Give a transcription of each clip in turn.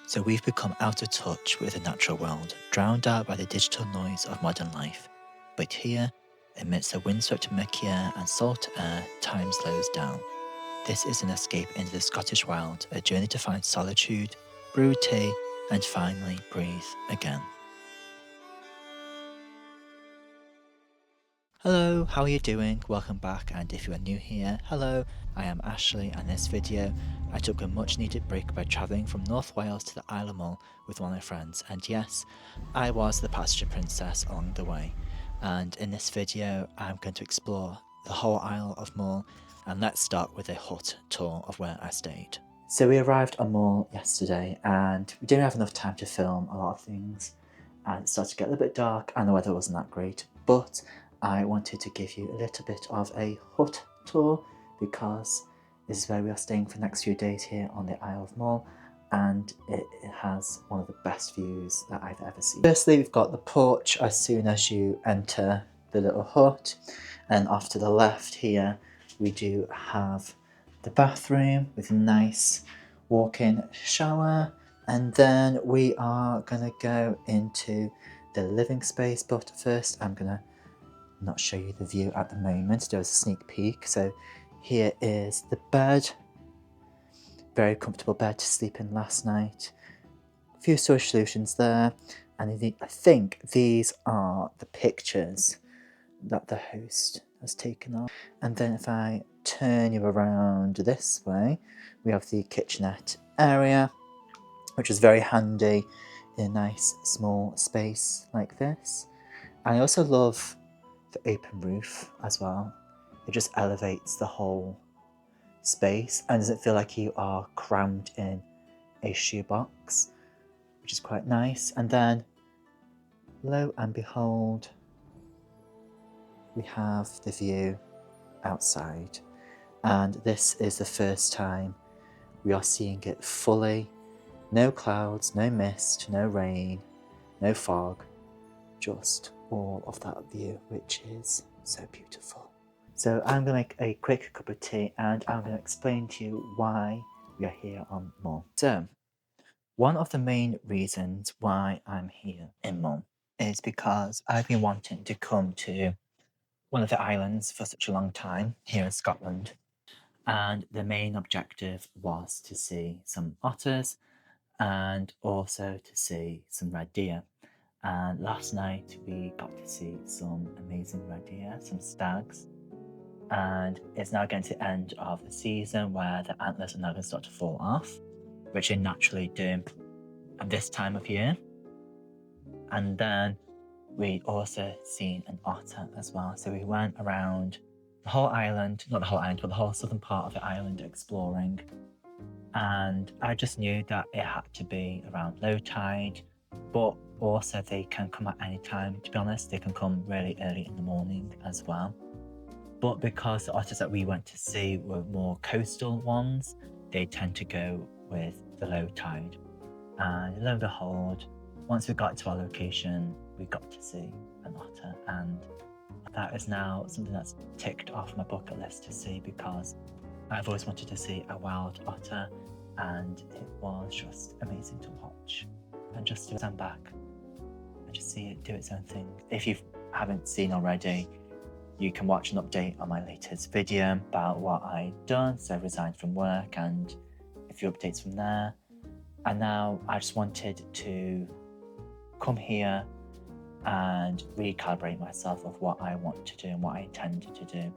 So we've become out of touch with the natural world, drowned out by the digital noise of modern life. But here, amidst the windswept murky air and salt air, time slows down. This is an escape into the Scottish wild, a journey to find solitude, brew tea, and finally breathe again. Hello, how are you doing? Welcome back, and if you are new here, hello, I am Ashley, and in this video I took a much needed break by travelling from North Wales to the Isle of Mull with one of my friends, and yes, I was the passenger princess along the way. And in this video I'm going to explore the whole Isle of Mull, and let's start with a hut tour of where I stayed. So we arrived on Mull yesterday and we didn't have enough time to film a lot of things, and it started to get a little bit dark and the weather wasn't that great, but I wanted to give you a little bit of a hut tour because this is where we are staying for the next few days here on the Isle of Mull, and it has one of the best views that I've ever seen. Firstly, we've got the porch as soon as you enter the little hut, and off to the left here we do have the bathroom with a nice walk-in shower, and then we are gonna go into the living space, but first I'm gonna not show you the view at the moment. There was a sneak peek. So here is the bed, very comfortable bed to sleep in last night, a few storage solutions there, and I think these are the pictures that the host has taken off. And then if I turn you around this way, we have the kitchenette area, which is very handy in a nice small space like this. And I also love the open roof as well. It just elevates the whole space and doesn't feel like you are crammed in a shoebox, which is quite nice. And then lo and behold, we have the view outside, and this is the first time we are seeing it fully. No clouds, no mist, no rain, no fog, just all of that view, which is so beautiful. So I'm going to make a quick cup of tea and I'm going to explain to you why we are here on Mull. So one of the main reasons why I'm here in Mull is because I've been wanting to come to one of the islands for such a long time here in Scotland, and the main objective was to see some otters and also to see some red deer. And last night we got to see some amazing red deer, some stags, and it's now getting to the end of the season where the antlers are now going to start to fall off, which they naturally do at this time of year. And then we also seen an otter as well. So we went around the whole island, not the whole island, but the whole southern part of the island exploring. And I just knew that it had to be around low tide, but also they can come at any time. To be honest, they can come really early in the morning as well. But because the otters that we went to see were more coastal ones, they tend to go with the low tide. And lo and behold, once we got to our location, we got to see an otter, and that is now something that's ticked off my bucket list to see, because I've always wanted to see a wild otter, and it was just amazing to watch and just to stand back and just see it do its own thing. If you haven't seen already, you can watch an update on my latest video about what I'd done. So I resigned from work and a few updates from there. And now I just wanted to come here and recalibrate myself of what I want to do and what I intend to do,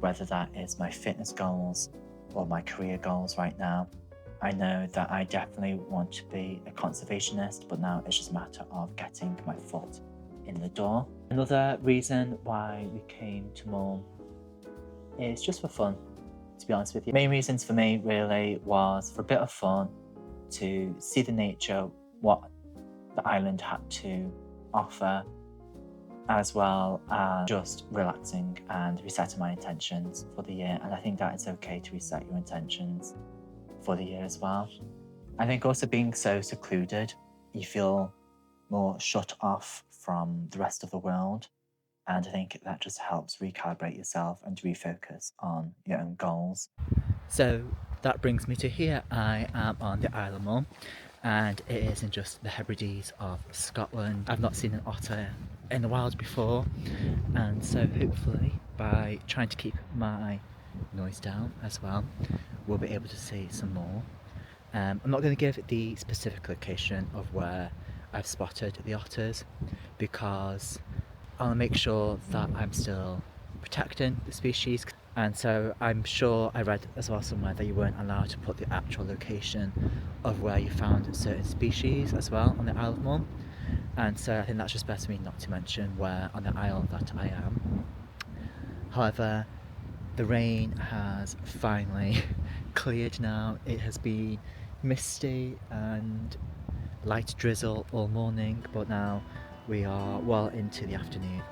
whether that is my fitness goals or my career goals right now. I know that I definitely want to be a conservationist, but now it's just a matter of getting my foot in the door. Another reason why we came to Mull is just for fun, to be honest with you. Main reasons for me really was for a bit of fun, to see the nature, what the island had to offer, as well as just relaxing and resetting my intentions for the year. And I think that it's okay to reset your intentions for the year as well. I think also being so secluded, you feel more shut off from the rest of the world, and I think that just helps recalibrate yourself and refocus on your own goals. So that brings me to here. I am on the Isle of Mull, and it is in just the Hebrides of Scotland. I've not seen an otter in the wild before, and so hopefully by trying to keep my noise down as well, we'll be able to see some more. I'm not going to give the specific location of where I've spotted the otters because I want to make sure that I'm still protecting the species. And so I'm sure I read as well somewhere that you weren't allowed to put the actual location of where you found certain species as well on the Isle of Mull. And so I think that's just best for me not to mention where on the isle that I am. However, the rain has finally cleared now. It has been misty and light drizzle all morning, but now we are well into the afternoon.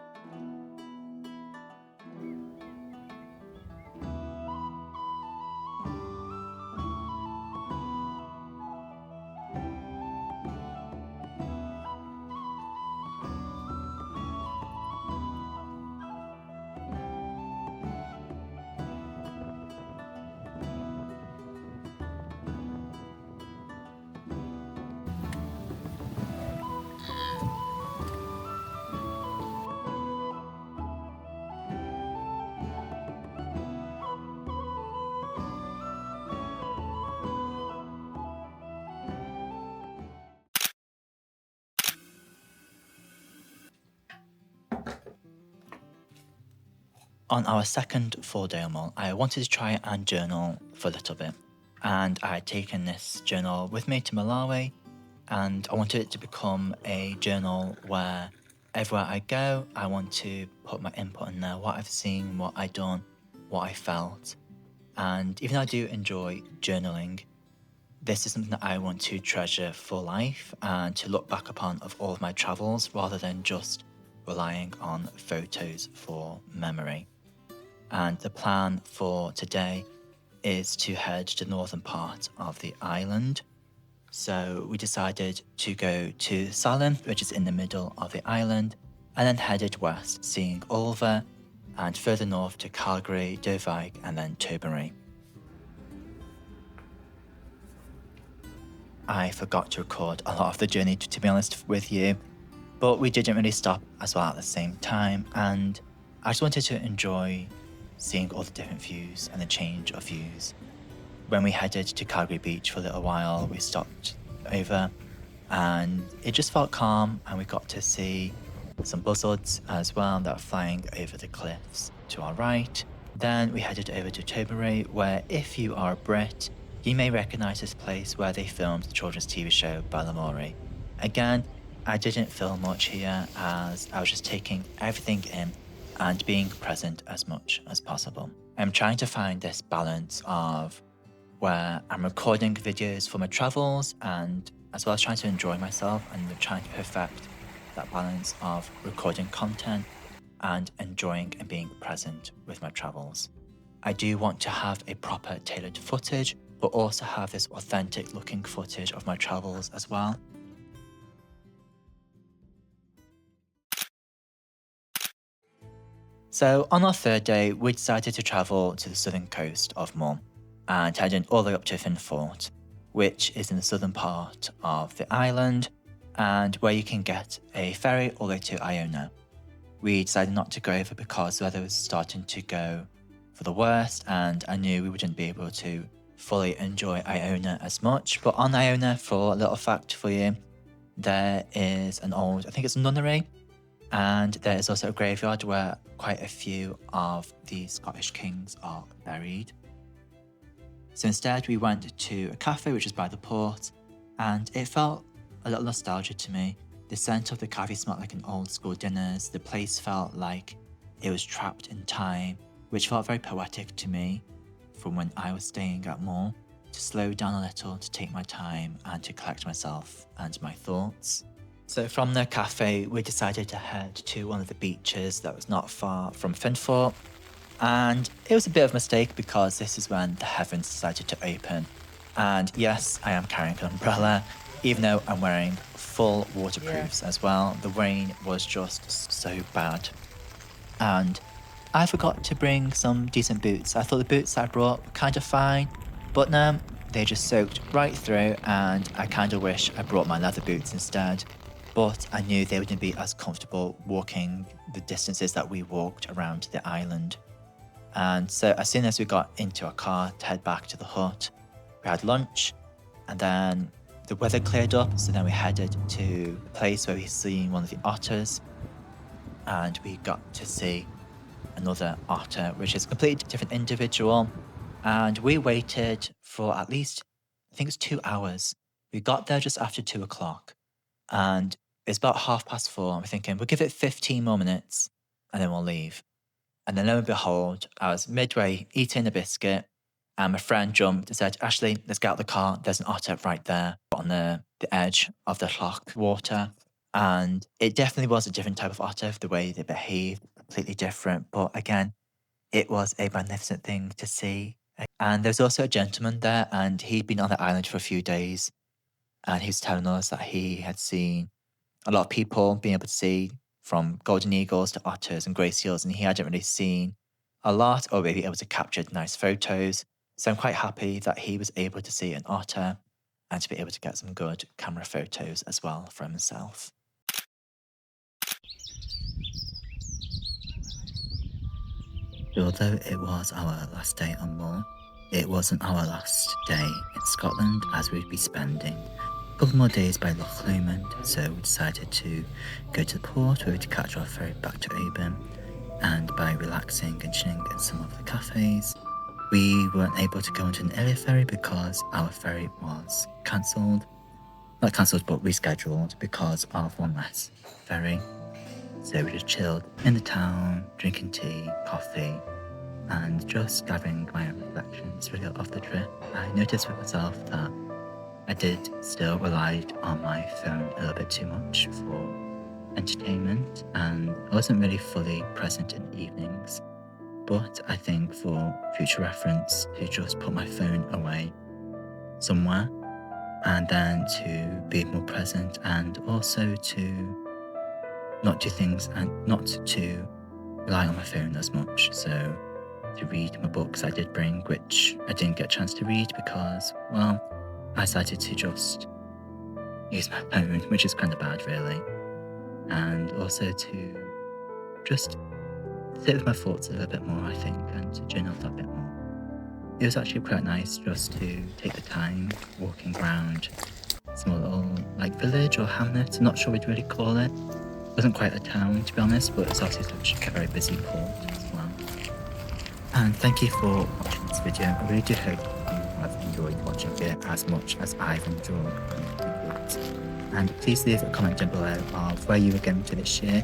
On our second full day on Mull, I wanted to try and journal for a little bit, and I had taken this journal with me to Malawi, and I wanted it to become a journal where everywhere I go, I want to put my input in there, what I've seen, what I've done, what I felt. And even though I do enjoy journaling, this is something that I want to treasure for life and to look back upon of all of my travels rather than just relying on photos for memory. And the plan for today is to head to the northern part of the island. So we decided to go to Salem, which is in the middle of the island, and then headed west, seeing Ulva, and further north to Calgary, Dovig, and then Tobermory. I forgot to record a lot of the journey, to be honest with you, but we didn't really stop as well at the same time, and I just wanted to enjoy seeing all the different views and the change of views. When we headed to Calgary Beach for a little while, we stopped over and it just felt calm, and we got to see some buzzards as well that were flying over the cliffs to our right. Then we headed over to Tobermory, where if you are a Brit, you may recognise this place where they filmed the children's TV show Balamori. Again, I didn't film much here as I was just taking everything in and being present as much as possible. I'm trying to find this balance of where I'm recording videos for my travels and as well as trying to enjoy myself, and trying to perfect that balance of recording content and enjoying and being present with my travels. I do want to have a proper tailored footage, but also have this authentic looking footage of my travels as well. So on our third day, we decided to travel to the southern coast of Mull and heading all the way up to Fort, which is in the southern part of the island and where you can get a ferry all the way to Iona. We decided not to go over because the weather was starting to go for the worst, and I knew we wouldn't be able to fully enjoy Iona as much. But on Iona, for a little fact for you, there is an old, I think it's a nunnery, and there is also a graveyard where quite a few of the Scottish kings are buried. So instead we went to a cafe which is by the port, and it felt a little nostalgia to me. The scent of the cafe smelled like an old school dinners. The place felt like it was trapped in time, which felt very poetic to me from when I was staying at Mull, to slow down a little, to take my time and to collect myself and my thoughts. So from the cafe, we decided to head to one of the beaches that was not far from Fort, and it was a bit of a mistake because this is when the heavens decided to open. And yes, I am carrying an umbrella, even though I'm wearing full waterproofs as well. The rain was just so bad. And I forgot to bring some decent boots. I thought the boots I brought were kind of fine, but no, they just soaked right through, and I kind of wish I brought my leather boots instead. But I knew they wouldn't be as comfortable walking the distances that we walked around the island. And so as soon as we got into our car to head back to the hut, we had lunch, and then the weather cleared up, so then we headed to the place where we seen one of the otters, and we got to see another otter, which is a completely different individual. And we waited for at least, I think it's 2 hours. We got there just after 2 o'clock, and it's about 4:30. And we're thinking, we'll give it 15 more minutes and then we'll leave. And then lo and behold, I was midway eating a biscuit, and my friend jumped and said, Ashley, let's get out of the car. There's an otter right there on the edge of the loch water. And it definitely was a different type of otter, the way they behaved, completely different. But again, it was a magnificent thing to see. And there was also a gentleman there, and he'd been on the island for a few days. And he was telling us that he had seen a lot of people being able to see from golden eagles to otters and grey seals, and he hadn't really seen a lot or maybe able to capture nice photos. So I'm quite happy that he was able to see an otter and to be able to get some good camera photos as well for himself. Although it was our last day on Mull, it wasn't our last day in Scotland, as we'd be spending a couple more days by Loch Lomond, so we decided to go to the port where we'd catch our ferry back to Oban, and by relaxing and chilling in some of the cafes, we weren't able to go onto an earlier ferry because our ferry was cancelled. Not cancelled, but rescheduled because of one less ferry. So we just chilled in the town, drinking tea, coffee, and just gathering my own reflections really off the trip. I noticed with myself that I did still rely on my phone a little bit too much for entertainment, and I wasn't really fully present in the evenings. But I think for future reference, to just put my phone away somewhere, and then to be more present, and also to not do things and not to rely on my phone as much. So to read my books I did bring, which I didn't get a chance to read because, well, I decided to just use my phone, which is kind of bad really. And also to just sit with my thoughts a little bit more, I think, and to journal that bit more. It was actually quite nice just to take the time walking around a small little village or hamlet. I'm not sure we'd really call it. It wasn't quite a town, to be honest, but it's obviously such a very busy port as well. And thank you for watching this video. I really do hope you have enjoyed watching it as much as I've enjoyed making it. And please leave a comment down below of where you are going to this year,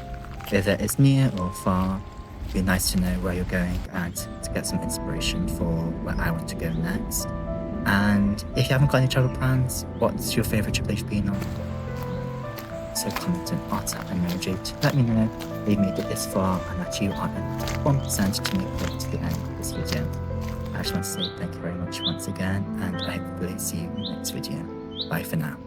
whether it's near or far. It'd be nice to know where you're going and to get some inspiration for where I want to go next. And if you haven't got any travel plans, what's your favourite trip that you've been on? So comment an otter emoji to let me know that you made it this far and that you are at 1% to make it to the end of this video. I just want to say thank you very much once again, and I hopefully see you in the next video. Bye for now.